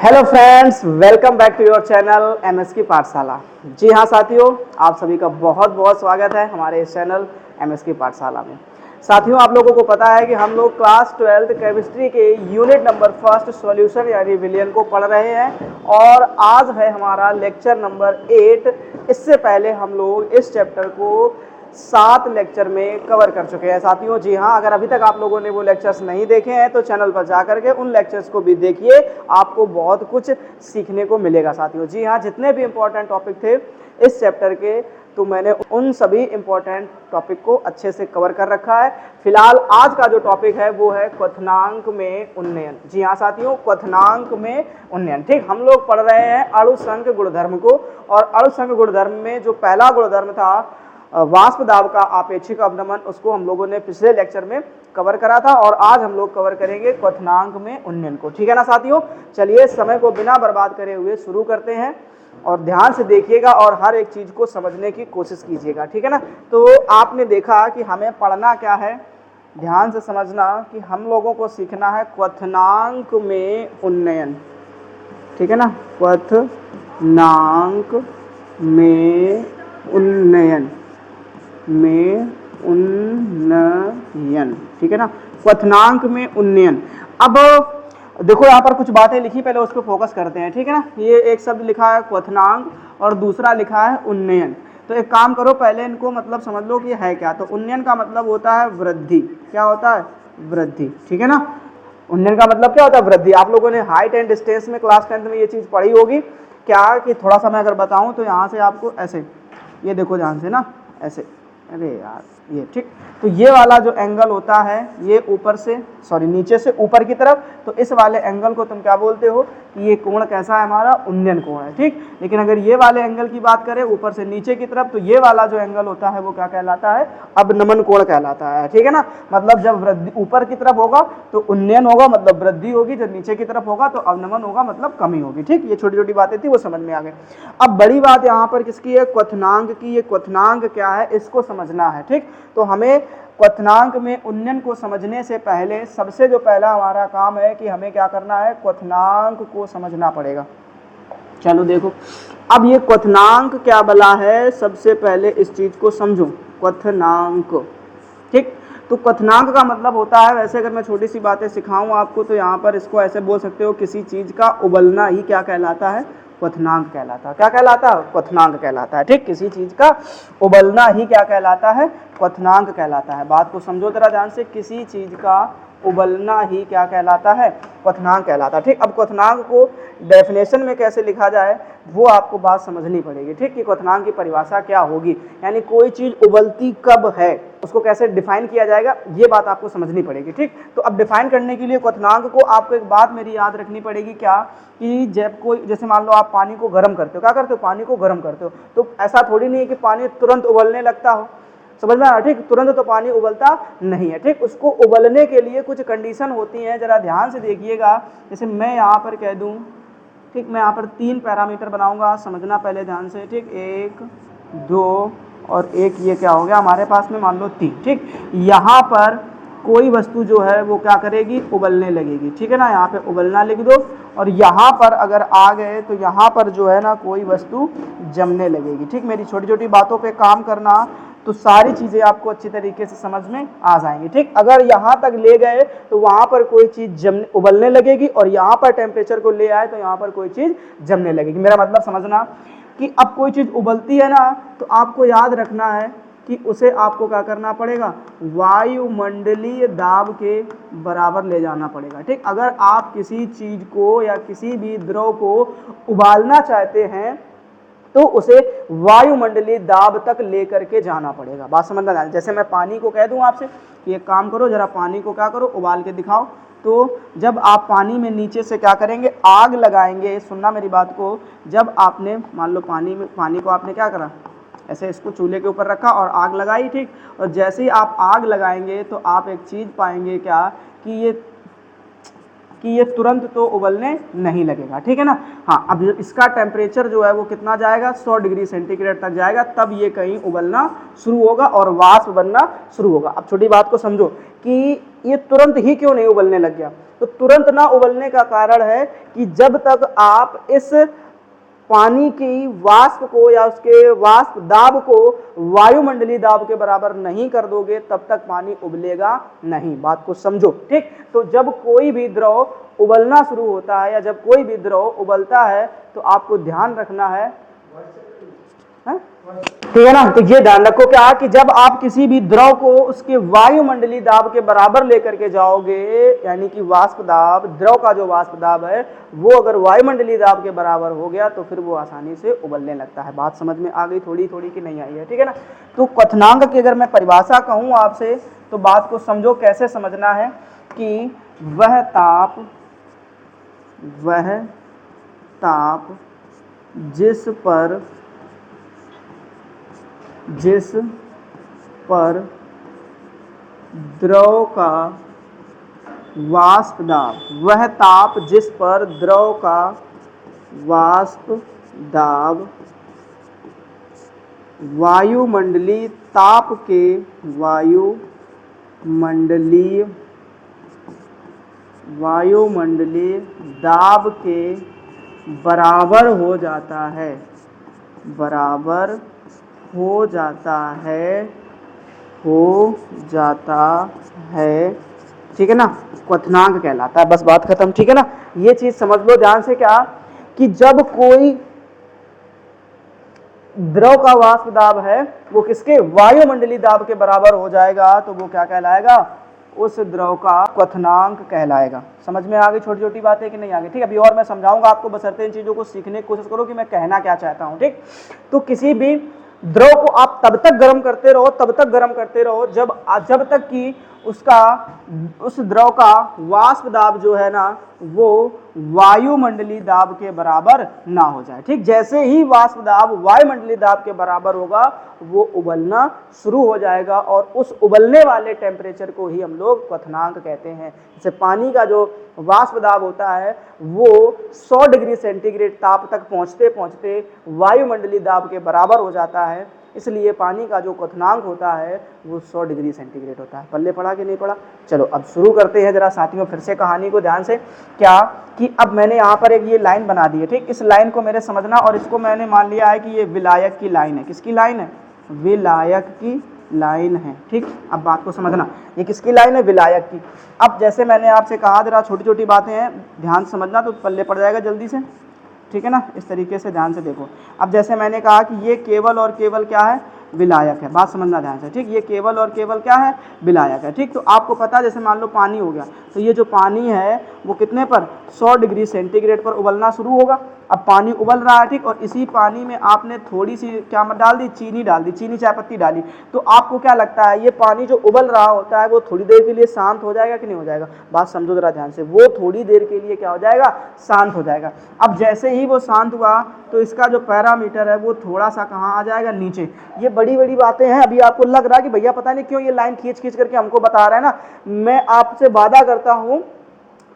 Hello friends, welcome back to your channel MS की पाठशाला। जी हाँ साथियों, आप सभी का बहुत बहुत स्वागत है हमारे इस चैनल एमएस की पाठशाला में। साथियों, आप लोगों को पता है कि हम लोग क्लास 12th केमिस्ट्री के यूनिट नंबर फर्स्ट सॉल्यूशन यानी विलियन को पढ़ रहे हैं और आज है हमारा लेक्चर नंबर 8। इससे पहले हम लोग इस चैप्टर को 7 लेक्चर में कवर कर चुके हैं साथियों। जी हाँ, अगर अभी तक आप लोगों ने वो लेक्चर्स नहीं देखे हैं तो चैनल पर जा करके उन लेक्चर्स को भी देखिए, आपको बहुत कुछ सीखने को मिलेगा साथियों। जी हाँ, जितने भी इम्पोर्टेंट टॉपिक थे इस चैप्टर के तो मैंने उन सभी इम्पोर्टेंट टॉपिक को अच्छे से कवर कर रखा है। फिलहाल आज का जो टॉपिक है वो है क्वथनांक में उन्नयन। जी हाँ साथियों, क्वथनांक में उन्नयन। ठीक, हम लोग पढ़ रहे हैं अणुसंघ गुणधर्म को और अणुसंघ गुणधर्म में जो पहला गुणधर्म था वाष्प दाब का आपेक्षिक अवनमन, उसको हम लोगों ने पिछले लेक्चर में कवर करा था और आज हम लोग कवर करेंगे क्वथनांक में उन्नयन को। ठीक है ना साथियों, चलिए समय को बिना बर्बाद करे हुए शुरू करते हैं और ध्यान से देखिएगा और हर एक चीज को समझने की कोशिश कीजिएगा। ठीक है ना, तो आपने देखा कि हमें पढ़ना क्या है, ध्यान से समझना कि हम लोगों को सीखना है क्वथनांक में उन्नयन। ठीक है ना, क्वथनांक में उन्नयन ठीक है ना, क्वथनांक में उन्नयन। अब देखो यहाँ पर कुछ बातें लिखी, पहले उस पर फोकस करते हैं। ठीक है ना, ये एक शब्द लिखा है क्वथनांक और दूसरा लिखा है उन्नयन। तो एक काम करो, पहले इनको मतलब समझ लो कि है क्या। तो उन्नयन का मतलब होता है वृद्धि। क्या होता है? वृद्धि। ठीक है ना, उन्नयन का मतलब क्या होता है? वृद्धि। आप लोगों ने हाइट एंड डिस्टेंस में क्लास 10th में ये चीज़ पढ़ी होगी। क्या कि थोड़ा सा मैं अगर बताऊं तो यहाँ से आपको ऐसे, ये देखो ध्यान से ना, ऐसे, अरे यार ये ठीक। तो ये वाला जो एंगल होता है ये ऊपर से नीचे से ऊपर की तरफ, तो इस वाले एंगल को तुम क्या बोलते हो कि ये कोण कैसा है हमारा? उन्नयन कोण है। ठीक, लेकिन अगर ये वाले एंगल की बात करें ऊपर से नीचे की तरफ, तो ये वाला जो एंगल होता है वो क्या कहलाता है? अवनमन कोण कहलाता है। ठीक है ना, मतलब जब वृद्धि ऊपर की तरफ होगा तो उन्नयन होगा मतलब वृद्धि होगी, जब नीचे की तरफ होगा तो अवनमन होगा मतलब कमी होगी। ठीक, ये छोटी छोटी बातें थी, वो समझ में आ गई। अब बड़ी बात यहाँ पर किसकी है? क्वथनांक की। ये क्वथनांक क्या है इसको समझना है। ठीक, तो हमें क्वथनांक में उन्नयन को समझने से पहले सबसे जो पहला हमारा काम है कि हमें क्या करना है? क्वथनांक को समझना पड़ेगा। चलो देखो, अब ये क्वथनांक क्या बला है, सबसे पहले इस चीज को समझो। क्वथनांक, ठीक, तो क्वथनांक का मतलब होता है, वैसे अगर मैं छोटी सी बातें सिखाऊं आपको तो यहाँ पर इसको ऐसे बोल सकते हो, किसी चीज का उबलना ही क्या कहलाता है? क्वथनांक कहलाता है। क्या कहलाता है? क्वथनांक कहलाता है। ठीक, किसी चीज का उबलना ही क्या कहलाता है? क्वथनांक कहलाता है। बात को समझो जरा ध्यान से, किसी चीज का उबलना ही क्या कहलाता है? क्वथनांक कहलाता है। ठीक, अब क्वथनांक को डेफिनेशन में कैसे लिखा जाए वो आपको बात समझनी पड़ेगी। ठीक, कि क्वथनांक की परिभाषा क्या होगी, यानी कोई चीज उबलती कब है उसको कैसे डिफाइन किया जाएगा, ये बात आपको समझनी पड़ेगी। ठीक, तो अब डिफाइन करने के लिए क्वथनांक को आपको एक बात मेरी याद रखनी पड़ेगी, क्या कि जब कोई, जैसे मान लो आप पानी को गर्म करते हो, क्या करते हो? पानी को गर्म करते हो, तो ऐसा थोड़ी नहीं है कि पानी तुरंत उबलने लगता हो। समझ में आ रहा? ठीक, तुरंत तो पानी उबलता नहीं है। ठीक, उसको उबलने के लिए कुछ कंडीशन होती हैं, जरा ध्यान से देखिएगा। जैसे मैं यहाँ पर कह दूँ, ठीक, मैं यहाँ पर 3 पैरामीटर बनाऊंगा, समझना पहले ध्यान से। ठीक, 1 2 और 1, ये क्या हो गया हमारे पास में? मान लो 3। ठीक, यहाँ पर कोई वस्तु जो है वो क्या करेगी? उबलने लगेगी। ठीक है ना, यहाँ पे उबलना लिख दो और यहाँ पर अगर आ गए तो यहाँ पर जो है ना कोई वस्तु जमने लगेगी। ठीक, मेरी छोटी छोटी बातों पे काम करना तो सारी चीज़ें आपको अच्छी तरीके से समझ में आ जाएंगी। ठीक, अगर यहाँ तक ले गए तो वहाँ पर कोई चीज़ उबलने लगेगी और यहाँ पर टेम्परेचर को ले आए तो यहाँ पर कोई चीज़ जमने लगेगी। मेरा मतलब समझना कि अब कोई चीज़ उबलती है ना, तो आपको याद रखना है कि उसे आपको क्या करना पड़ेगा? वायुमंडलीय दाब के बराबर ले जाना पड़ेगा। ठीक, अगर आप किसी चीज़ को या किसी भी द्रव को उबालना चाहते हैं तो उसे वायुमंडलीय दाब तक लेकर के जाना पड़ेगा। बात समझना। जैसे मैं पानी को कह दूं आपसे कि एक काम करो, जरा पानी को क्या करो, उबाल के दिखाओ, तो जब आप पानी में नीचे से क्या करेंगे? आग लगाएंगे। सुनना मेरी बात को, जब आपने मान लो पानी को आपने क्या करा, ऐसे इसको चूल्हे के ऊपर रखा और आग लगाई। ठीक, और जैसे ही आप आग लगाएंगे तो आप एक चीज़ पाएंगे क्या कि ये कि ये तुरंत तो उबलने नहीं लगेगा, ठीक है ना। हाँ, अब इसका टेम्परेचर जो है वो कितना जाएगा, 100 डिग्री सेंटीग्रेड तक जाएगा, तब ये कहीं उबलना शुरू होगा और वाष्प बनना शुरू होगा। अब छोटी बात को समझो कि ये तुरंत ही क्यों नहीं उबलने लग गया। तो तुरंत ना उबलने का कारण है कि जब तक आप इस पानी की वाष्प को या उसके वाष्प दाब को वायुमंडलीय दाब के बराबर नहीं कर दोगे, तब तक पानी उबलेगा नहीं। बात को समझो, ठीक। तो जब कोई भी द्रव उबलना शुरू होता है या जब कोई भी द्रव उबलता है तो आपको ध्यान रखना है, ठीक है ना। तो ये ध्यान रखो क्या कि जब आप किसी भी द्रव को उसके वायुमंडलीय दाब के बराबर लेकर के जाओगे, यानी कि वाष्प दाब, द्रव का जो वाष्प दाब है वो अगर वायुमंडलीय दाब के बराबर हो गया तो फिर वो आसानी से उबलने लगता है। बात समझ में आ गई थोड़ी थोड़ी कि नहीं आई है, ठीक है ना। तो क्वथनांक की अगर मैं परिभाषा कहूँ आपसे तो बात को समझो कैसे समझना है कि वह ताप जिस पर द्रव का वाष्प दाब, वह ताप जिस पर द्रव का वाष्प दाब वायुमंडलीय ताप के वायुमंडलीय दाब के बराबर हो जाता है, ठीक है ना, क्वथनांक कहलाता है। बस बात खत्म, ठीक है ना। ये चीज समझ लो ध्यान से क्या कि जब कोई द्रव का वाष्प दाब है वो किसके वायुमंडलीय दाब के बराबर हो जाएगा तो वो क्या कहलाएगा, उस द्रव का क्वथनांक कहलाएगा। समझ में आ गई छोटी छोटी बातें कि नहीं आ गई, ठीक। अभी और मैं समझाऊंगा आपको, बशर्ते इन चीजों को सीखने की कोशिश करो कि मैं कहना क्या चाहता हूं, ठीक। तो किसी भी द्रव को आप तब तक गर्म करते रहो जब तक कि उस द्रव का वाष्प दाब जो है ना वो वायुमंडलीय दाब के बराबर ना हो जाए, ठीक। जैसे ही वाष्प दाब वायुमंडलीय दाब के बराबर होगा वो उबलना शुरू हो जाएगा और उस उबलने वाले टेम्परेचर को ही हम लोग क्वथनांक कहते हैं। जैसे पानी का जो वाष्प दाब होता है वो 100 डिग्री सेंटीग्रेड ताप तक पहुंचते पहुंचते वायुमंडलीय दाब के बराबर हो जाता है, इसलिए पानी का जो क्वथनांक होता है वो 100 डिग्री सेंटीग्रेड होता है। पल्ले पड़ा कि नहीं पड़ा। चलो अब शुरू करते हैं जरा साथियों फिर से कहानी को ध्यान से। क्या कि अब मैंने यहाँ पर एक ये लाइन बना दी है, ठीक। इस लाइन को मेरे समझना, और इसको मैंने मान लिया है कि ये विलायक की लाइन है। किसकी लाइन है, विलायक की लाइन है, ठीक। अब बात को समझना, ये किसकी लाइन है, विलायक की। अब जैसे मैंने आपसे कहा जरा छोटी छोटी बातें हैं, ध्यान समझना तो पल्ले पड़ जाएगा जल्दी से, ठीक है ना। इस तरीके से ध्यान से देखो। अब जैसे मैंने कहा कि ये केवल और केवल क्या है, विलायक है। बात समझना ध्यान से, ठीक। ये केवल और केवल क्या है, विलायक है, ठीक। तो आपको पता है जैसे मान लो पानी हो गया, तो ये जो पानी है वो कितने पर, 100 डिग्री सेंटीग्रेड पर उबलना शुरू होगा। अब पानी उबल रहा है, ठीक। और इसी पानी में आपने थोड़ी सी क्या मत डाल दी, चीनी डाल दी, चीनी चाय पत्ती डाली। तो आपको क्या लगता है ये पानी जो उबल रहा होता है वो थोड़ी देर के लिए शांत हो जाएगा कि नहीं हो जाएगा। बात समझो जरा ध्यान से, वो थोड़ी देर के लिए क्या हो जाएगा, शांत हो जाएगा। अब जैसे ही वो शांत हुआ तो इसका जो पैरामीटर है वो थोड़ा सा कहाँ आ जाएगा, नीचे। ये बड़ी बड़ी बातें हैं। अभी आपको लग रहा है कि भैया पता नहीं क्यों ये लाइन खींच खींच करके हमको बता रहा है ना। मैं आपसे वादा करता हूं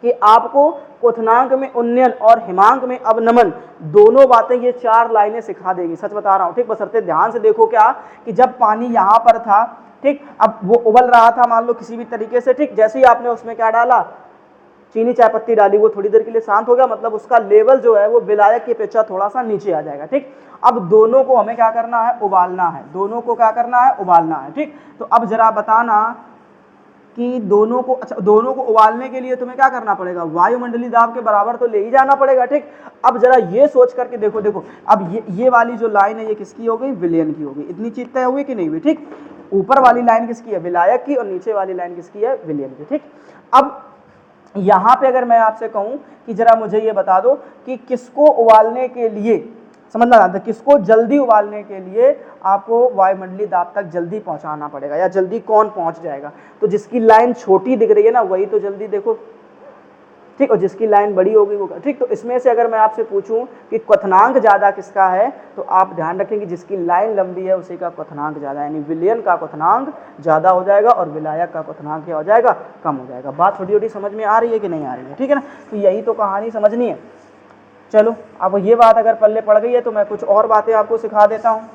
कि आपको क्वथनांक में उन्नयन और हिमांक में अवनमन दोनों बातें ये 4 लाइनें सिखा देगी, सच बता रहा हूं, ठीक। बशर्ते ध्यान से देखो क्या कि जब पानी यहां पर था, ठीक, अब वो उबल रहा था मान लो किसी भी तरीके से, ठीक। जैसे ही आपने उसमें क्या डाला, चीनी चाय पत्ती डाली, वो थोड़ी देर के लिए शांत हो गया, मतलब उसका लेवल जो है वो विलायक की अपेक्षा थोड़ा सा नीचे आ जाएगा, ठीक। अब दोनों को हमें क्या करना है, उबालना है। दोनों को क्या करना है, उबालना है, ठीक। तो अब जरा बताना कि दोनों को, अच्छा दोनों को उबालने के लिए तुम्हें क्या करना पड़ेगा, वायुमंडलीय दाब के बराबर तो ले ही जाना पड़ेगा, ठीक। अब जरा ये सोच करके देखो, देखो अब ये वाली जो लाइन है ये किसकी हो गई, विलयन की हो गई। इतनी चीज तय हुई कि नहीं हुई, ठीक। ऊपर वाली लाइन किसकी है, विलायक की, और नीचे वाली लाइन किसकी है, विलयन की, ठीक। अब यहां पे अगर मैं आपसे कहूं कि जरा मुझे ये बता दो कि किसको उबालने के लिए, समझना जानते, किसको जल्दी उबालने के लिए आपको वायुमंडलीय दाब तक जल्दी पहुंचाना पड़ेगा, या जल्दी कौन पहुंच जाएगा। तो जिसकी लाइन छोटी दिख रही है ना वही तो जल्दी देखो ठीक, और जिसकी लाइन बड़ी होगी वो, ठीक। तो इसमें से अगर मैं आपसे पूछूं कि क्वथनांक ज्यादा किसका है, तो आप ध्यान रखें कि जिसकी लाइन लंबी है उसी का क्वथनांक ज्यादा, यानी विलयन का क्वथनांक ज्यादा हो जाएगा और विलायक का क्वथनांक क्या हो जाएगा, कम हो जाएगा। बात छोटी छोटी समझ में आ रही है कि नहीं आ रही है, ठीक है ना। तो यही तो कहानी समझनी है। चलो अब ये बात अगर पल्ले पड़ गई है तो मैं कुछ और बातें आपको सिखा देता हूँ,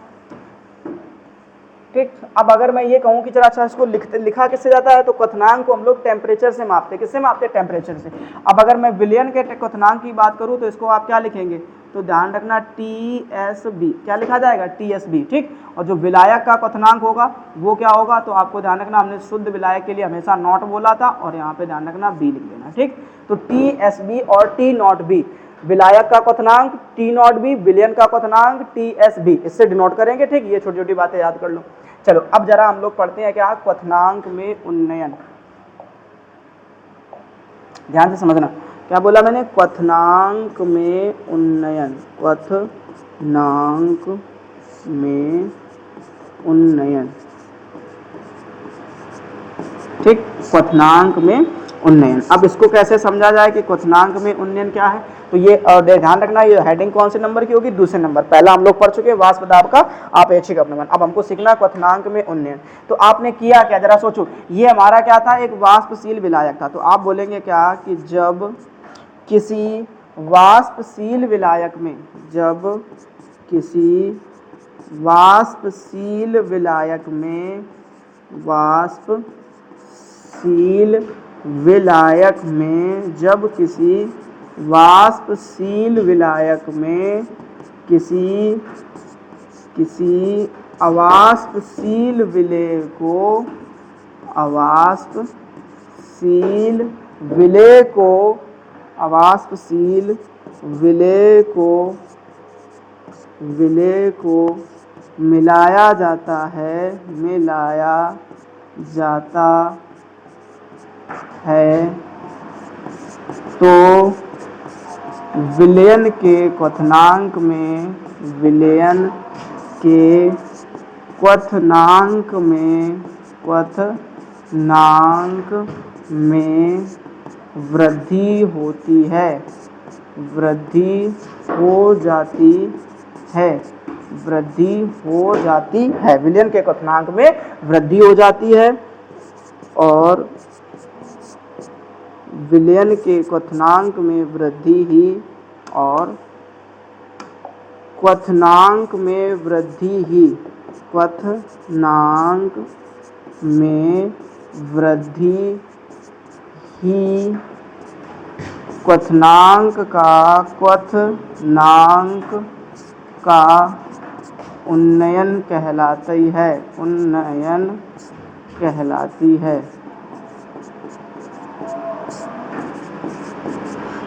ठीक। अब अगर मैं ये कहूँ कि चला अच्छा इसको लिखा किससे जाता है, तो क्वथनांक को हम लोग टेम्परेचर से मापते हैं। किससे मापते हैं, टेम्परेचर से। अब अगर मैं विलयन के क्वथनांक की बात करूँ तो इसको आप क्या लिखेंगे, तो ध्यान रखना TSB, क्या लिखा जाएगा, TSB, ठीक। और जो विलायक का क्वथनांक होगा वो क्या होगा, तो आपको ध्यान रखना, हमने शुद्ध विलायक के लिए हमेशा नॉट बोला था और यहाँ पे ध्यान रखना B लिख देना, ठीक। तो TSB और T0B, विलायक का क्वथनांक T0B, विलयन का क्वथनांक TSB, इससे डिनोट करेंगे, ठीक। ये छोटी छोटी बातें याद कर लो। चलो अब जरा हम लोग पढ़ते हैं क्या, क्वथनांक में उन्नयन। ध्यान से समझना, क्या बोला मैंने, क्वथनांक में उन्नयन, क्वथनांक में उन्नयन, ठीक, क्वथनांक में उन्नयन। अब इसको कैसे समझा जाए कि क्वथनांक में उन्नयन क्या है, तो ये ध्यान रखना, ये हेडिंग कौन से नंबर की होगी, दूसरे नंबर। पहला हम लोग पढ़ चुके हैं वाष्प दाब का आपेक्षिक अपनयन, अब हमको सीखना क्वथनांक में उन्नयन। तो आपने किया क्या, जरा सोचो, ये हमारा क्या था, एक वाष्पशील विलायक था। तो आप बोलेंगे क्या कि जब किसी वाष्पशील विलायक में, जब किसी वाष्पशील विलायक में, वाष्पशील विलायक में, जब किसी वाष्पशील विलायक में किसी अवाष्पशील विलेय को, अवाष्पशील विलेय को मिलाया जाता है, तो विलयन के क्वथनांक में वृद्धि होती है, वृद्धि हो जाती है, विलयन के क्वथनांक में वृद्धि हो जाती है, और विलयन के क्वथनांक में वृद्धि ही, और क्वथनांक में वृद्धि ही क्वथनांक का उन्नयन कहलाती है,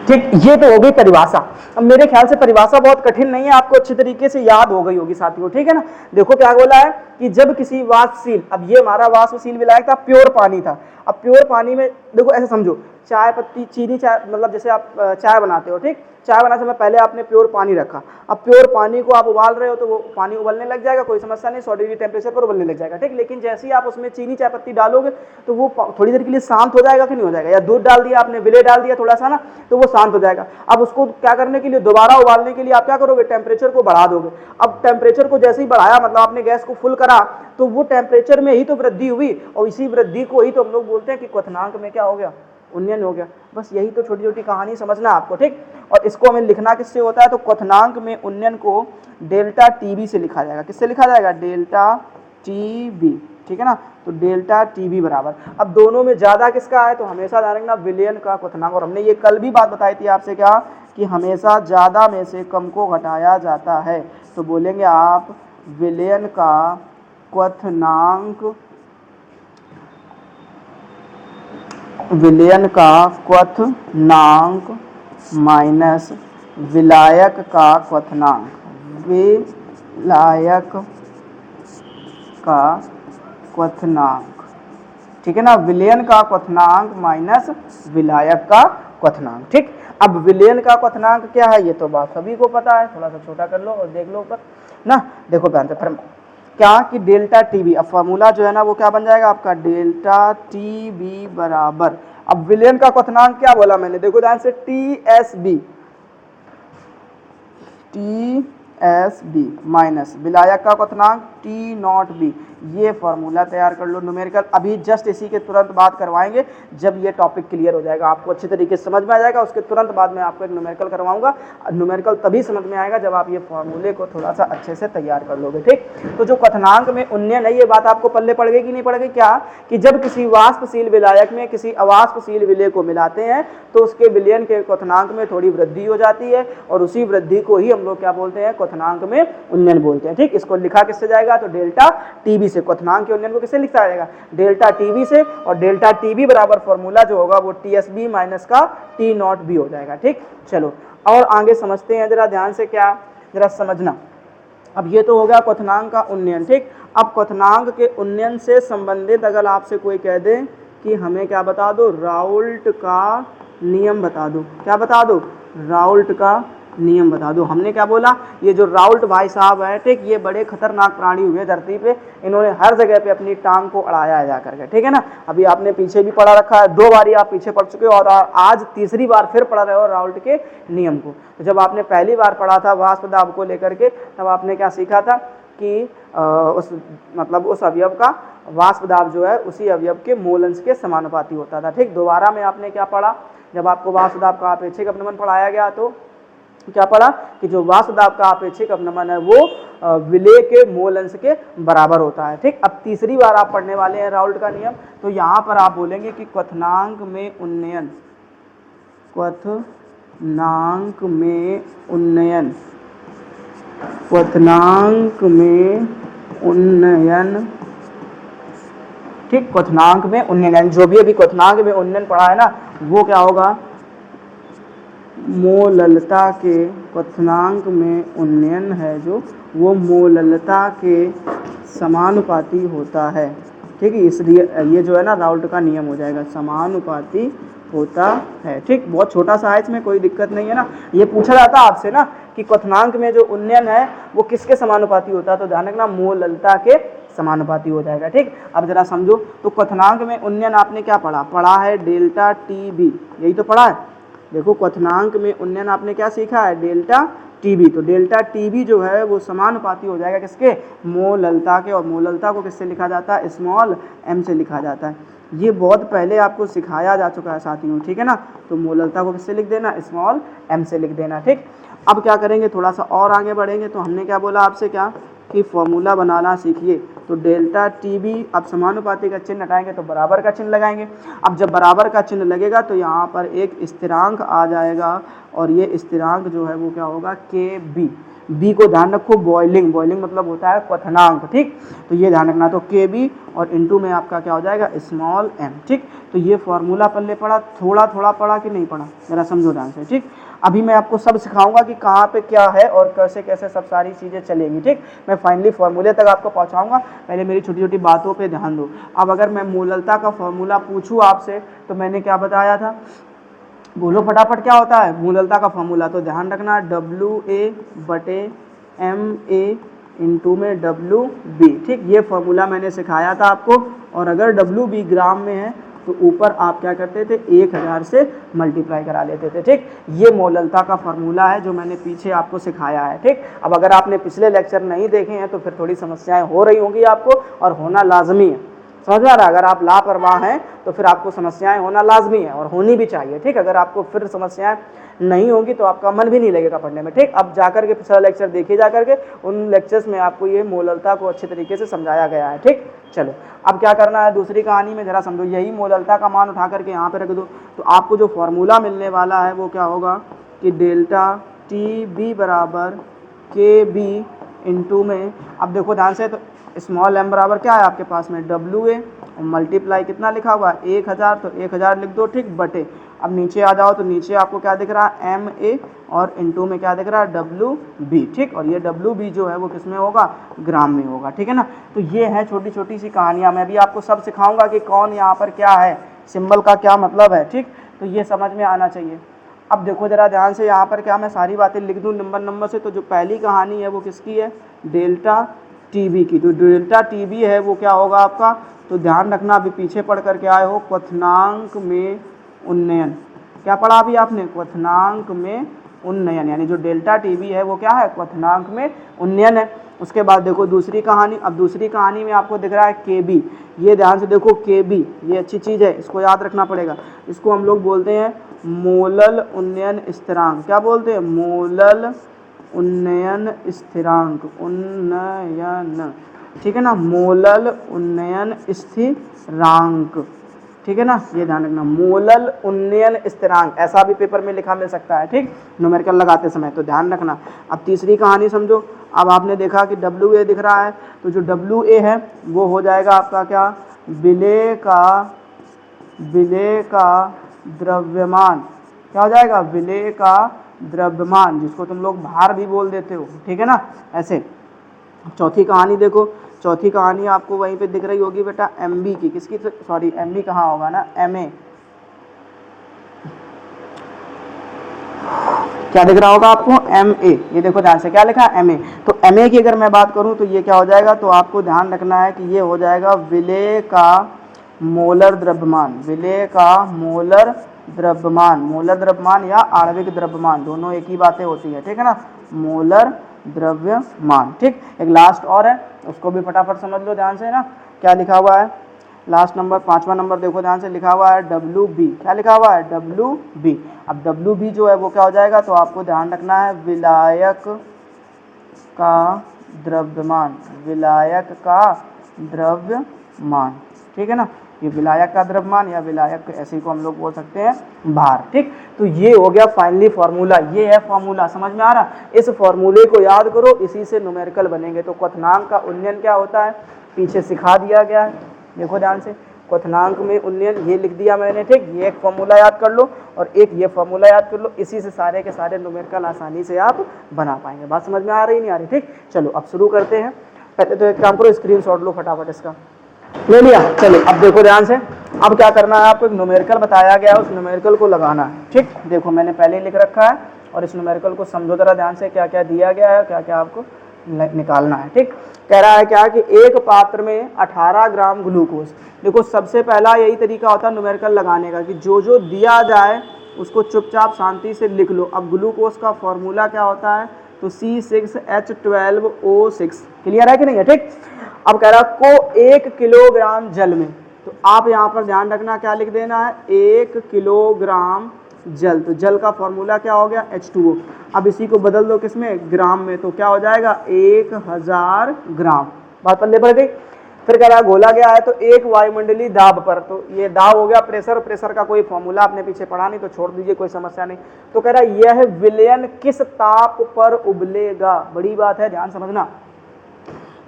ठीक। ये तो हो गई परिभाषा। अब मेरे ख्याल से परिभाषा बहुत कठिन नहीं है, आपको अच्छे तरीके से याद हो गई होगी साथियों, ठीक है ना। देखो क्या बोला है कि जब किसी वाष्पशील, अब ये हमारा वाष्पशील विलायक था, प्योर पानी था। अब प्योर पानी में देखो ऐसे समझो, चाय पत्ती, चीनी, चाय, मतलब जैसे आप चाय बनाते हो, ठीक, चाय बनाने से पहले आपने प्योर पानी रखा। अब प्योर पानी को आप उबाल रहे हो तो वो पानी उबलने लग जाएगा, कोई समस्या नहीं, 100 डिग्री टेम्परेचर पर उबलने लग जाएगा, ठीक। लेकिन जैसे ही आप उसमें चीनी चाय पत्ती डालोगे तो वो थोड़ी देर के लिए शांत हो जाएगा कि नहीं हो जाएगा, या दूध डाल दिया आपने, विलेय डाल दिया थोड़ा सा ना, तो वो शांत हो जाएगा। अब उसको क्या करने के लिए, दोबारा उबालने के लिए आप क्या करोगे, टेम्परेचर को बढ़ा दोगे। अब टेम्परेचर को जैसे ही बढ़ाया, मतलब आपने गैस को फुल करा, तो वो टेम्परेचर में ही तो वृद्धि हुई, और इसी वृद्धि को ही तो हम लोग बोलते हैं कि क्वथनांक में क्या हो गया, उन्नयन हो गया। बस यही तो छोटी छोटी कहानी समझना है आपको, ठीक। और इसको हमें लिखना किससे होता है, तो क्वथनांक में उन्नयन को डेल्टा TB से लिखा जाएगा। किससे लिखा जाएगा, डेल्टा TB, ठीक है ना। तो डेल्टा TB बराबर, अब दोनों में ज्यादा किसका है, तो हमेशा ध्यान रखना विलयन का क्वथनांक। और हमने ये कल भी बात बताई थी आपसे, क्या कि हमेशा ज्यादा में से कम को घटाया जाता है। तो बोलेंगे आप विलयन का क्वथनांक, विलयन का क्वथनांक माइनस विलायक का क्वथनांक, विलायक का क्वथनांक, ठीक है ना। विलयन का क्वथनांक माइनस विलायक का क्वथनांक, ठीक। अब विलयन का क्वथनांक क्या है, ये तो बात सभी को पता है, थोड़ा सा छोटा कर लो और देख लो ऊपर ना। देखो ध्यान से, क्या कि डेल्टा टी बी, अब फॉर्मूला जो है ना वो क्या बन जाएगा आपका, डेल्टा टी बी बराबर, अब विलयन का क्वथनांक क्या बोला मैंने, देखो ध्यान से, टी एस बी माइनस विलायक का क्वथनांक टी नॉट बी, ये फॉर्मूला तैयार कर लो न्यूमेरिकल। अभी जस्ट इसी के तुरंत बाद करवाएंगे जब ये टॉपिक क्लियर हो जाएगा, आपको अच्छी तरीके से समझ में आ जाएगा, उसके तुरंत बाद में आपको एक न्यूमेरिकल करवाऊंगा। न्यूमेरिकल तभी समझ में आएगा जब आप ये फॉर्मूले को थोड़ा सा अच्छे से तैयार कर लोगे, ठीक। तो जो क्वथनांक में उन्नयन है, ये बात आपको पल्ले पड़ गई कि नहीं पड़ गई, क्या कि जब किसी वाष्पशील विलायक में किसी अवाष्पशील विलय को मिलाते हैं तो उसके विलयन के क्वथनांक में थोड़ी वृद्धि हो जाती है, और उसी वृद्धि को ही हम लोग क्या बोलते हैं, क्वथनांक में उन्नयन बोलते हैं, ठीक। इसको लिखा किससे जाएगा, तो डेल्टा टीबी से, क्वथनांक के उन्नयन को किससे लिखा जाएगा, डेल्टा टीबी से, और डेल्टा टीबी बराबर फॉर्मूला जो होगा वो टीएसबी माइनस का टी नॉट बी हो जाएगा, ठीक। चलो और आगे समझते हैं जरा ध्यान से, क्या जरा समझना। अब ये तो हो गया क्वथनांक का उन्नयन, ठीक। अब क्वथनांक के उन्नयन से संबंधित अगर आपसे कोई कह दे कि हमें क्या बता दो, राउल्ट का नियम बता दो, क्या बता दो, राउल्ट का नियम बता दो। हमने क्या बोला, ये जो राउल्ट भाई साहब है, ठीक, ये बड़े खतरनाक प्राणी हुए धरती पे, इन्होंने हर जगह पे अपनी टांग को अड़ाया जा करके, ठीक है ना। अभी आपने पीछे भी पढ़ा रखा है, 2 बारी आप पीछे पढ़ चुके हो और आज तीसरी बार फिर पढ़ रहे हो राउल्ट के नियम को। तो जब आपने पहली बार पढ़ा था वाष्प दाब को लेकर के, तब आपने क्या सीखा था कि उस अवयव का वाष्प दाब जो है उसी अवयव के मोल अंश के समानुपाती होता था, ठीक। दोबारा में आपने क्या पढ़ा, जब आपको वाष्प दाब का अपेक्षिक अपनमन पढ़ाया गया तो क्या पढ़ा कि जो वाष्प दाब का अपेक्षिक अपनमन है वो विलेय के मोल अंश के बराबर होता है, ठीक। अब तीसरी बार आप पढ़ने वाले हैं राउल्ट का नियम, तो यहाँ पर आप बोलेंगे कि क्वथनांक में उन्नयन, क्वथनांक में उन्नयन, क्वथनांक में उन्नयन, ठीक। क्वथनांक में उन्नयन, जो भी अभी क्वथनांक में उन्नयन पढ़ा है ना, वो क्या होगा, मोललता के, क्वथनांक में उन्नयन है जो, वो मोललता के समानुपाती होता है, ठीक है। इसलिए ये जो है ना राउल्ट का नियम हो जाएगा, समानुपाती होता है, ठीक। बहुत छोटा सा है, इसमें कोई दिक्कत नहीं है ना। ये पूछा जाता है आपसे ना कि क्वथनांक में जो उन्नयन है वो किसके समानुपाती होता है, तो ध्यान रखना मोललता के समानुपाती हो जाएगा, ठीक। अब जरा समझो, तो क्वथनांक में उन्नयन आपने क्या पढ़ा है डेल्टा टी बी, यही तो पढ़ा है। देखो क्वथनांक में उन्नयन आपने क्या सीखा है, डेल्टा टीबी, तो डेल्टा टीबी जो है वो समानुपाती हो जाएगा किसके, मोललता के, और मोललता को किससे लिखा जाता है, स्मॉल एम से लिखा जाता है। ये बहुत पहले आपको सिखाया जा चुका है साथियों, ठीक है ना। तो मोललता को किससे लिख देना, स्मॉल एम से लिख देना, ठीक। अब क्या करेंगे, थोड़ा सा और आगे बढ़ेंगे, तो हमने क्या बोला आपसे, क्या कि फॉर्मूला बनाना सीखिए। तो डेल्टा टी बी, अब समानुपाती का चिन्ह हटाएंगे तो बराबर का चिन्ह लगाएंगे। अब जब बराबर का चिन्ह लगेगा तो यहाँ पर एक स्थिरांक आ जाएगा, और ये स्थिरांक जो है वो क्या होगा, के बी। बी को ध्यान रखो, बॉइलिंग, बॉइलिंग मतलब होता है क्वथनांक, ठीक। तो ये ध्यान रखना, तो के बी और इनटू में आपका क्या हो जाएगा, स्मॉल एम, ठीक। तो ये फॉर्मूला पल्ले पड़ा, थोड़ा थोड़ा पढ़ा कि नहीं पढ़ा, जरा समझो ध्यान से, ठीक। अभी मैं आपको सब सिखाऊंगा कि कहाँ पे क्या है और कैसे कैसे सब सारी चीज़ें चलेंगी, ठीक। मैं फाइनली फॉर्मूले तक आपको पहुँचाऊंगा, पहले मेरी छोटी छोटी बातों पे ध्यान दो। अब अगर मैं मोललता का फॉर्मूला पूछूँ आपसे, तो मैंने क्या बताया था, बोलो फटाफट, क्या होता है मोललता का फॉर्मूला, तो ध्यान रखना WA/MA इंटू में WB, ठीक। ये फॉर्मूला मैंने सिखाया था आपको, और अगर WB ग्राम में है तो ऊपर आप क्या करते थे, 1000 से मल्टीप्लाई करा लेते थे, ठीक। ये मोललता का फॉर्मूला है जो मैंने पीछे आपको सिखाया है, ठीक। अब अगर आपने पिछले लेक्चर नहीं देखे हैं तो फिर थोड़ी समस्याएं हो रही होंगी आपको, और होना लाजमी है, समझ में आ रहा है। अगर आप लापरवाह हैं तो फिर आपको समस्याएं होना लाजमी है, और होनी भी चाहिए, ठीक। अगर आपको फिर समस्याएं नहीं होंगी तो आपका मन भी नहीं लगेगा पढ़ने में, ठीक। अब जाकर के पिछला लेक्चर देखिए, जाकर के उन लेक्चर्स में आपको ये मोललता को अच्छे तरीके से समझाया गया है, ठीक। चलो अब क्या करना है, दूसरी कहानी में जरा समझो, यही मोललता का मान उठा करके यहाँ पे रख दो, तो आपको जो फॉर्मूला मिलने वाला है वो क्या होगा कि डेल्टा टी बी बराबर के बी इंटू में, अब देखो ध्यान से, तो स्मॉल एम बराबर क्या है आपके पास में, WA, और मल्टीप्लाई कितना लिखा हुआ है 1000, तो 1000 लिख दो, ठीक, बटे। अब नीचे आ जाओ तो नीचे आपको क्या दिख रहा है, MA, और इनटू में क्या दिख रहा है, WB, ठीक। और ये WB जो है वो किस में होगा, ग्राम में होगा, ठीक है ना। तो ये है छोटी छोटी सी कहानियाँ, मैं भी आपको सब सिखाऊंगा कि कौन यहाँ पर क्या है, सिंबल का क्या मतलब है, ठीक। तो ये समझ में आना चाहिए। अब देखो जरा ध्यान से, यहाँ पर क्या मैं सारी बातें लिख दूँ नंबर से, तो जो पहली कहानी है वो किसकी है, डेल्टा टीबी की। तो डेल्टा टीबी है वो क्या होगा आपका, तो ध्यान रखना अभी पीछे पढ़ करके आए हो, क्वथनांक में उन्नयन। क्या पढ़ा अभी आपने, क्वथनांक में उन्नयन, यानी जो डेल्टा टीबी है वो क्या है, क्वथनांक में उन्नयन है। उसके बाद देखो दूसरी कहानी, अब दूसरी कहानी में आपको दिख रहा है केबी, ये ध्यान से देखो केबी, ये अच्छी चीज़ है, इसको याद रखना पड़ेगा। इसको हम लोग बोलते हैं मोलल उन्नयन स्थिरांक। क्या बोलते हैं, मोलल उन्नयन स्थिरांक, उन्नयन, ठीक है ना, मोलल उन्नयन स्थिरांक, ठीक है ना, ये ध्यान रखना, मोलल उन्नयन स्थिरांक, ऐसा भी पेपर में लिखा मिल सकता है, ठीक, न्यूमेरिकल लगाते समय, तो ध्यान रखना। अब तीसरी कहानी समझो। अब आपने देखा कि WA दिख रहा है, तो जो WA है वो हो जाएगा आपका क्या, विलेय का द्रव्यमान। क्या हो जाएगा, विलेय का द्रव्यमान, जिसको तुम लोग भार भी बोल देते हो, ठीक है ना, ऐसे। चौथी कहानी देखो, चौथी कहानी आपको वहीं पे दिख रही होगी बेटा MB की, किसकी, सॉरी MB कहाँ होगा ना, MA, क्या दिख रहा होगा आपको, MA, ये देखो ध्यान से क्या लिखा है, MA। तो MA की अगर मैं बात करूं तो ये क्या हो जाएगा, तो आपको ध्यान रखना है कि ये हो जाएगा विलेय का मोलर द्रव्यमान, विलेय का मोलर द्रव्यमान, मोलर द्रव्यमान या आणविक द्रव्यमान, दोनों एक ही बातें होती है, ठीक है ना, मोलर द्रव्यमान, ठीक। एक लास्ट और है, उसको भी फटाफट समझ लो ध्यान से ना, क्या लिखा हुआ है, लास्ट नंबर, 5वां नंबर देखो ध्यान से, लिखा हुआ है WB। क्या लिखा हुआ है, WB। अब WB जो है वो क्या हो जाएगा, तो आपको ध्यान रखना है विलायक का द्रव्यमान, विलायक का द्रव्यमान, ठीक है ना, ये विलायक का द्रव्यमान या विलायक, ऐसे को हम लोग बोल सकते हैं भार, ठीक। तो ये हो गया फाइनली फॉर्मूला, ये है फॉर्मूला, समझ में आ रहा, इस फॉर्मूले को याद करो, इसी से न्यूमेरिकल बनेंगे। तो क्वथनांक का उन्नयन क्या होता है, पीछे सिखा दिया गया है, देखो ध्यान से, क्वथनांक में उन्नयन ये लिख दिया मैंने, ठीक, ये एक फॉर्मूला याद कर लो और एक ये फॉर्मूला याद कर लो, इसी से सारे के सारे न्यूमेरिकल आसानी से आप बना पाएंगे। बात समझ में आ रही नहीं आ रही, ठीक। चलो अब शुरू करते हैं। पहले तो एक काम करो, स्क्रीनशॉट लो फटाफट, इसका ले लिया। चलो अब देखो ध्यान से, अब क्या करना है, आपको एक न्यूमेरिकल बताया गया है, उस न्यूमेरिकल को लगाना है, ठीक। देखो मैंने पहले ही लिख रखा है, और इस न्यूमेरिकल को समझो जरा ध्यान से, क्या क्या दिया गया है, क्या क्या आपको निकालना है, ठीक। कह रहा है क्या कि एक पात्र में 18 ग्राम ग्लूकोज। देखो सबसे पहला यही तरीका होता है न्यूमेरिकल लगाने का, कि जो जो दिया जाए उसको चुपचाप शांति से लिख लो। अब ग्लूकोज का फॉर्मूला क्या होता है, तो C6H12O6, क्लियर है कि नहीं है, ठीक। अब कह रहा को 1 किलोग्राम जल में, तो आप यहाँ पर ध्यान रखना क्या लिख देना है, 1 किलोग्राम जल, तो जल का फॉर्मूला क्या हो गया, H2O। अब इसी को बदल दो किसमें, ग्राम में, तो क्या हो जाएगा 1000 ग्राम। बात पल्ले पड़ गई। फिर कह रहा घोला गया है तो एक वायुमंडलीय दाब पर, तो ये दाब हो गया प्रेशर, प्रेशर का कोई फॉर्मूला आपने पीछे पढ़ा नहीं तो छोड़ दीजिए, कोई समस्या नहीं। तो कह रहा यह विलयन किस ताप पर उबलेगा, बड़ी बात है, ध्यान समझना।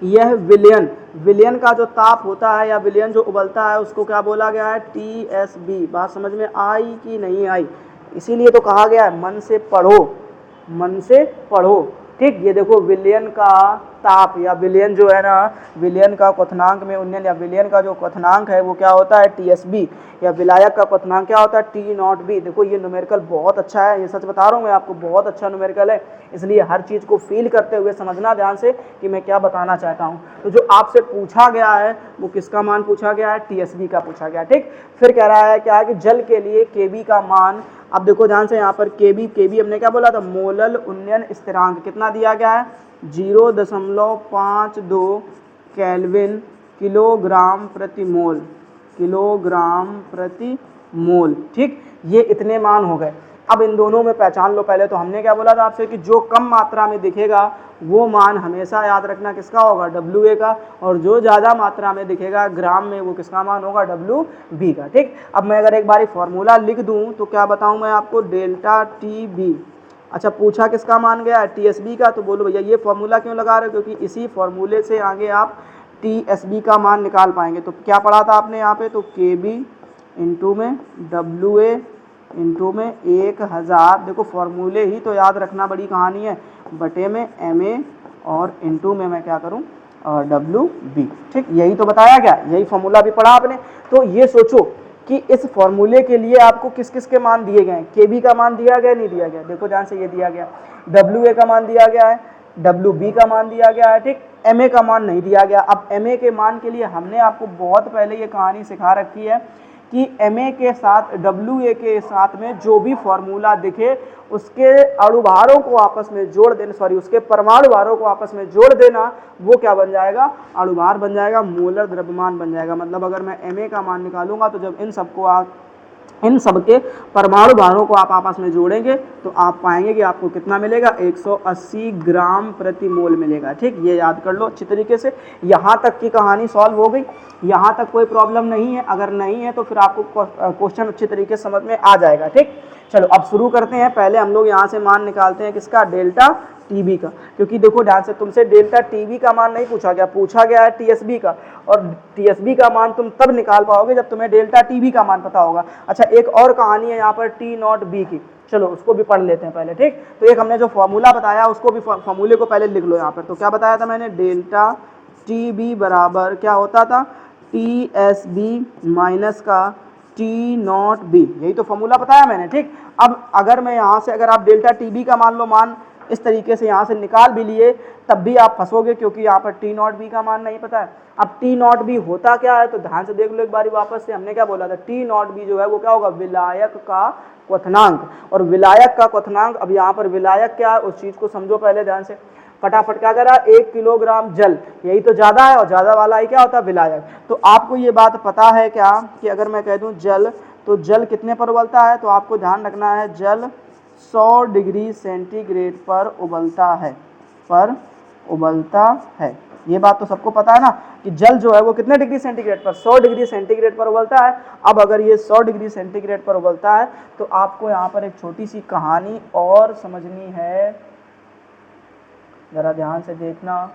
यह विलयन, विलयन का जो ताप होता है या विलयन जो उबलता है उसको क्या बोला गया है, TSB। बात समझ में आई कि नहीं आई, इसीलिए तो कहा गया है मन से पढ़ो, मन से पढ़ो, ठीक। ये देखो विलयन का ताप या विलयन जो है ना, विलयन का क्वथनांक में उन्नयन या विलयन का जो क्वथनांक है वो क्या होता है, TSB, या विलायक का क्वथनांक क्या होता है, T0B। देखो ये न्यूमेरिकल बहुत अच्छा है, ये सच बता रहा हूँ मैं आपको, बहुत अच्छा न्यूमेरिकल है, इसलिए हर चीज़ को फील करते हुए समझना ध्यान से कि मैं क्या बताना चाहता हूँ। तो जो आपसे पूछा गया है वो किसका मान पूछा गया है, TSB का पूछा गया, ठीक। फिर कह रहा है क्या है कि जल के लिए KB का मान, अब देखो ध्यान से यहाँ पर KB हमने क्या बोला था, मोलल उन्नयन स्थिरांक, कितना दिया गया है, 0.52 केल्विन किलोग्राम प्रति मोल, किलोग्राम प्रति मोल, ठीक। ये इतने मान हो गए। अब इन दोनों में पहचान लो। पहले तो हमने क्या बोला था आपसे कि जो कम मात्रा में दिखेगा वो मान हमेशा याद रखना किसका होगा, WA का, और जो ज़्यादा मात्रा में दिखेगा ग्राम में वो किसका मान होगा, WB का, ठीक। अब मैं अगर एक बारी फॉर्मूला लिख दूं तो क्या बताऊं मैं आपको, डेल्टा TB। अच्छा पूछा किसका मान गया है, TSB का, तो बोलो भैया ये फॉर्मूला क्यों लगा रहे हो, क्योंकि इसी फॉर्मूले से आगे आप TSB का मान निकाल पाएंगे। तो क्या पढ़ा था आपने यहाँ पे, तो KB इंटू में WA इंटू में 1000, देखो फॉर्मूले ही तो याद रखना बड़ी कहानी है, बटे में MA और इंटू में मैं क्या करूँ, WB, ठीक। यही तो बताया गया, यही फॉर्मूला भी पढ़ा आपने। तो ये सोचो कि इस फॉर्मूले के लिए आपको किस किस के मान दिए गए हैं, KB का मान दिया गया नहीं दिया गया, देखो ध्यान से ये दिया गया, WA का मान दिया गया है, WB का मान दिया गया है, ठीक। ma का मान नहीं दिया गया। अब ma के मान के लिए हमने आपको बहुत पहले ये कहानी सिखा रखी है कि ma के साथ wa के साथ में जो भी फॉर्मूला दिखे उसके अणुभारों को आपस में जोड़ देना, सॉरी उसके परमाणु भारों को आपस में जोड़ देना, वो क्या बन जाएगा, अणुभार बन जाएगा, मोलर द्रव्यमान बन जाएगा। मतलब अगर मैं ma का मान निकालूंगा तो जब इन सब के परमाणु भारों को आप आपस में जोड़ेंगे तो आप पाएंगे कि आपको कितना मिलेगा, 180 ग्राम प्रति मोल मिलेगा। ठीक, ये याद कर लो अच्छी तरीके से। यहाँ तक की कहानी सॉल्व हो गई, यहाँ तक कोई प्रॉब्लम नहीं है। अगर नहीं है तो फिर आपको क्वेश्चन अच्छी तरीके से समझ में आ जाएगा। ठीक, चलो अब शुरू करते हैं। पहले हम लोग यहाँ से मान निकालते हैं किसका, डेल्टा टीबी का, क्योंकि देखो ध्यान से तुमसे डेल्टा टीबी का मान नहीं पूछा गया, पूछा गया है टीएसबी का, और टीएसबी का मान तुम तब निकाल पाओगे जब तुम्हें डेल्टा टीबी का मान पता होगा। अच्छा, एक और कहानी है यहाँ पर टी नॉट बी की, चलो उसको भी पढ़ लेते हैं पहले। ठीक, तो एक हमने जो फॉर्मूला बताया उसको भी, फॉर्मूले को पहले लिख लो यहाँ पर। तो क्या बताया था मैंने, डेल्टा टीबी बराबर क्या होता था, टीएसबी माइनस का टी नॉट बी, यही तो फॉर्मूला बताया मैंने। ठीक, अब अगर मैं यहाँ से, अगर आप डेल्टा टीबी का मान लो, मान इस तरीके से यहाँ से निकाल भी लिए तब भी आप फंसोगे, क्योंकि यहाँ पर टी नॉट बी का मान नहीं पता है। अब टी नॉट बी होता क्या है, तो ध्यान से देख लो एक बारी वापस से। हमने क्या बोला था, टी नॉट बी जो है वो क्या होगा, विलायक का क्वथनांक। और विलायक का क्वथनांक, अब यहाँ पर विलायक क्या है उस चीज को समझो पहले ध्यान से। फटाफट क्या करा, 1 किलोग्राम जल, यही तो ज्यादा है, और ज्यादा वाला ही क्या होता है, विलायक। तो आपको ये बात पता है क्या कि अगर मैं कह दूं जल, तो जल कितने पर उबलता है, तो आपको ध्यान रखना है जल 100 डिग्री सेंटीग्रेड पर उबलता है। ये बात तो सबको पता है ना कि जल जो है वो कितने डिग्री सेंटीग्रेड पर, 100 डिग्री सेंटीग्रेड पर उबलता है। अब अगर ये 100 डिग्री सेंटीग्रेड पर उबलता है तो आपको यहाँ पर एक छोटी सी कहानी और समझनी है, जरा ध्यान से देखना।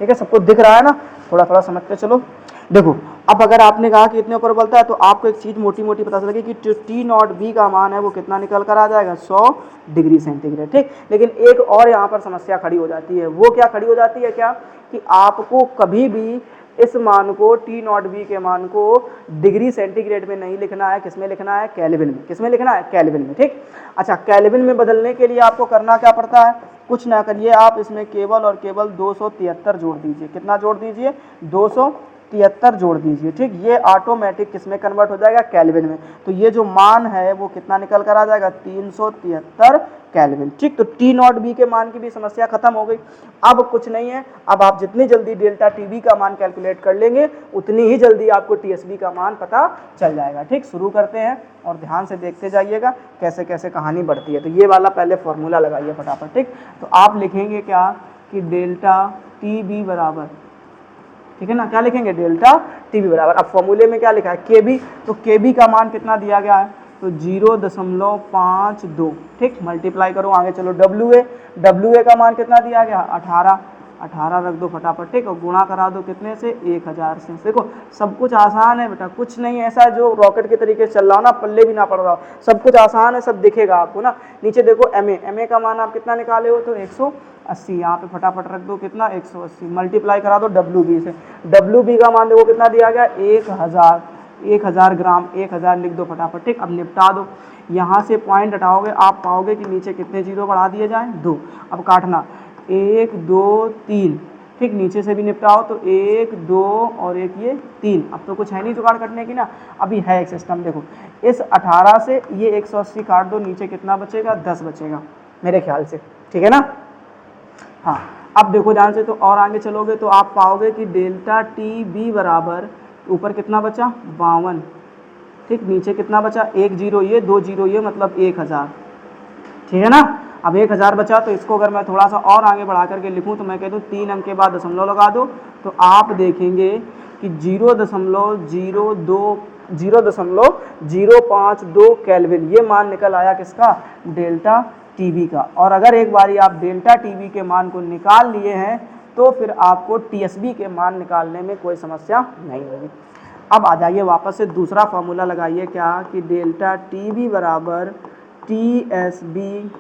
ठीक है, सबको दिख रहा है ना, थोड़ा थोड़ा समझते चलो। देखो, अब अगर आपने कहा कि इतने ऊपर उबलता है तो आपको एक चीज़ मोटी मोटी पता चलेगी कि जो टी नॉट बी का मान है वो कितना निकल कर आ जाएगा, 100 डिग्री सेंटीग्रेड। ठीक, लेकिन एक और यहाँ पर समस्या खड़ी हो जाती है। वो क्या खड़ी हो जाती है, क्या कि आपको कभी भी इस मान को, टी नॉट बी के मान को डिग्री सेंटीग्रेड में नहीं लिखना है, किसमें लिखना है, केल्विन में। किसमें लिखना है, केल्विन में। ठीक, अच्छा, केल्विन में बदलने के लिए आपको करना क्या पड़ता है, कुछ ना करिए, आप इसमें केवल और केवल 273 जोड़ दीजिए। कितना जोड़ दीजिए, 273 जोड़ दीजिए। ठीक, ये ऑटोमेटिक किसमें कन्वर्ट हो जाएगा, केल्विन में। तो ये जो मान है वो कितना निकल कर आ जाएगा, 373 केल्विन। ठीक, तो टी नॉट बी के मान की भी समस्या खत्म हो गई। अब कुछ नहीं है, अब आप जितनी जल्दी डेल्टा टीबी का मान कैलकुलेट कर लेंगे उतनी ही जल्दी आपको टीएसबी का मान पता चल जाएगा। ठीक, शुरू करते हैं और ध्यान से देखते जाइएगा कैसे कैसे कहानी बढ़ती है। तो ये वाला पहले फॉर्मूला लगाइए फटाफट। ठीक, तो आप लिखेंगे क्या कि डेल्टा टीबी बराबर, ठीक है ना, क्या लिखेंगे, डेल्टा टीबी बराबर। अब फॉर्मूले में क्या लिखा है, केबी, तो केबी का मान कितना दिया गया है, तो 0.52। ठीक, मल्टीप्लाई करो आगे चलो, डब्ल्यू ए का मान कितना दिया गया, 18 रख दो फटाफट। ठीक, और गुणा करा दो कितने से, 1000 से। देखो सब कुछ आसान है बेटा, कुछ नहीं ऐसा जो रॉकेट के तरीके से चल रहा हो ना, पल्ले भी ना पड़ रहा हो, सब कुछ आसान है, सब दिखेगा आपको ना। नीचे देखो एम ए का मान आप कितना निकाले हो, तो 180, यहाँ पे फटाफट रख दो कितना, 180, मल्टीप्लाई करा दो डब्ल्यू बी से। डब्ल्यू बी का मान देखो कितना दिया गया, 1000 ग्राम, 1000 लिख दो फटाफट। ठीक, अब निपटा दो, यहाँ से पॉइंट हटाओगे आप पाओगे कि नीचे कितने जीरो बढ़ा दिए जाएं, 2। अब काटना, 1 2 3। ठीक, नीचे से भी निपटाओ तो 1 2 और एक ये 3। अब तो कुछ है नहीं जुगाड़ करने की ना, अभी है एक सिस्टम। देखो, इस 18 से ये 180 काट दो, नीचे कितना बचेगा, 10 बचेगा मेरे ख्याल से। ठीक है ना, हाँ। अब देखो ध्यान से, तो और आगे चलोगे तो आप पाओगे कि डेल्टा टी बी बराबर, ऊपर कितना बचा, 52। ठीक, नीचे कितना बचा, 1 0 ये, 2 0 ये, मतलब 1000। ठीक है ना, अब 1000 बचा, तो इसको अगर मैं थोड़ा सा और आगे बढ़ा करके लिखूं तो मैं कह दूं 3 अंक के बाद दशमलव लगा दो, तो आप देखेंगे कि 0.052 केल्विन, ये मान निकल आया किसका, डेल्टा टीबी का। और अगर एक बारी आप डेल्टा टीबी के मान को निकाल लिए हैं तो फिर आपको टीएसबी के मान निकालने में कोई समस्या नहीं होगी। अब आ जाइए वापस से, दूसरा फॉर्मूला लगाइए, क्या कि डेल्टा टीबी बराबर टीएसबी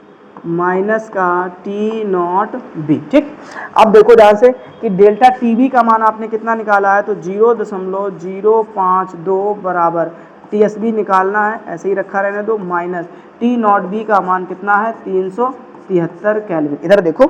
माइनस का टी नॉट बी। ठीक, अब देखो ध्यान से कि डेल्टा टीबी का मान आपने कितना निकाला है, तो 0.052 बराबर टीएसबी निकालना है, ऐसे ही रखा रहने दो, माइनस टी नॉट बी का मान कितना है, 373 केल्विन। इधर देखो,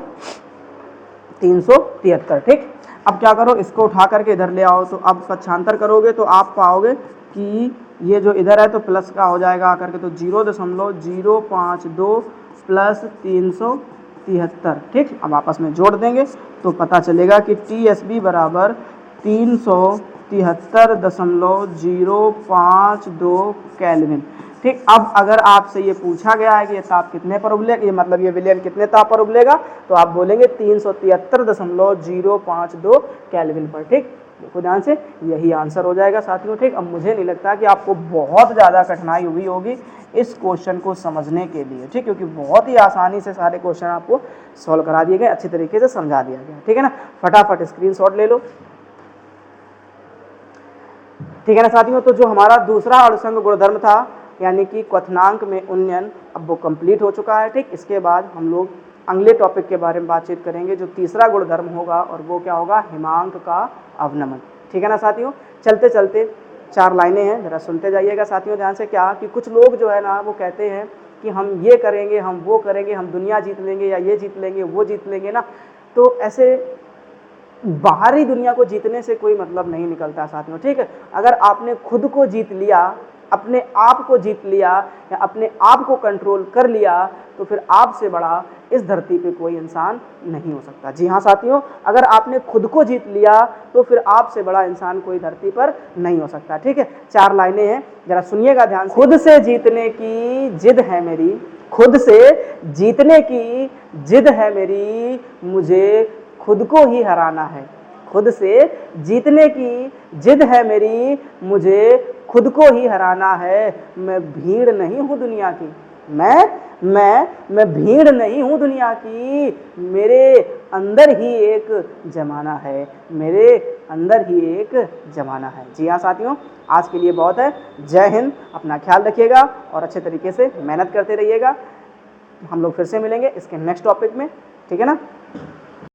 373। ठीक, अब क्या करो, इसको उठा करके इधर ले आओ। तो अब पक्षांतर करोगे तो आप पाओगे कि ये जो इधर है तो प्लस का हो जाएगा आकर के, तो 0.052 प्लस 373। ठीक, अब आपस में जोड़ देंगे तो पता चलेगा कि TSB बराबर 373.052 केल्विन। ठीक, अब अगर आपसे ये पूछा गया है कि ये ताप कितने पर उबलेगा, ये मतलब ये विलयन कितने ताप पर उबलेगा, तो आप बोलेंगे 373.052 केल्विन पर। ठीक, देखो ध्यान से, यही आंसर हो जाएगा साथियों। ठीक, अब मुझे नहीं लगता कि आपको बहुत ज़्यादा कठिनाई हुई होगी इस क्वेश्चन को समझने के लिए। ठीक, क्योंकि बहुत ही आसानी से सारे क्वेश्चन आपको सॉल्व करा दिए गए, अच्छी तरीके से समझा दिया गया। ठीक है ना, फटाफट स्क्रीनशॉट ले लो। ठीक है ना साथियों, तो जो हमारा दूसरा अणुसंग गुणधर्म था यानी कि क्वथनांक में उन्नयन, अब वो कंप्लीट हो चुका है। ठीक, इसके बाद हम लोग अगले टॉपिक के बारे में बातचीत करेंगे, जो तीसरा गुणधर्म होगा, और वो क्या होगा, हिमांक का अवनमन। ठीक है ना साथियों, चलते चलते 4 लाइनें हैं, जरा सुनते जाइएगा साथियों ध्यान से। क्या कि कुछ लोग जो है ना वो कहते हैं कि हम ये करेंगे, हम वो करेंगे, हम दुनिया जीत लेंगे, या ये जीत लेंगे, वो जीत लेंगे ना। तो ऐसे बाहरी दुनिया को जीतने से कोई मतलब नहीं निकलता साथियों। ठीक है, अगर आपने खुद को जीत लिया, अपने आप को जीत लिया, या अपने आप को कंट्रोल कर लिया, तो फिर आपसे बड़ा इस धरती पे कोई इंसान नहीं हो सकता। जी हाँ साथियों, अगर आपने खुद को जीत लिया तो फिर आपसे बड़ा इंसान कोई धरती पर नहीं हो सकता। ठीक है, 4 लाइनें हैं, जरा सुनिएगा ध्यान से। खुद से जीतने की जिद है मेरी, खुद से जीतने की जिद है मेरी, मुझे खुद को ही हराना है। खुद से जीतने की जिद है मेरी, मुझे खुद को ही हराना है। मैं भीड़ नहीं हूँ दुनिया की, मैं भीड़ नहीं हूँ दुनिया की, मेरे अंदर ही एक जमाना है, मेरे अंदर ही एक जमाना है। जी हाँ साथियों, आज के लिए बहुत है। जय हिंद, अपना ख्याल रखिएगा और अच्छे तरीके से मेहनत करते रहिएगा। हम लोग फिर से मिलेंगे इसके नेक्स्ट टॉपिक में। ठीक है ना।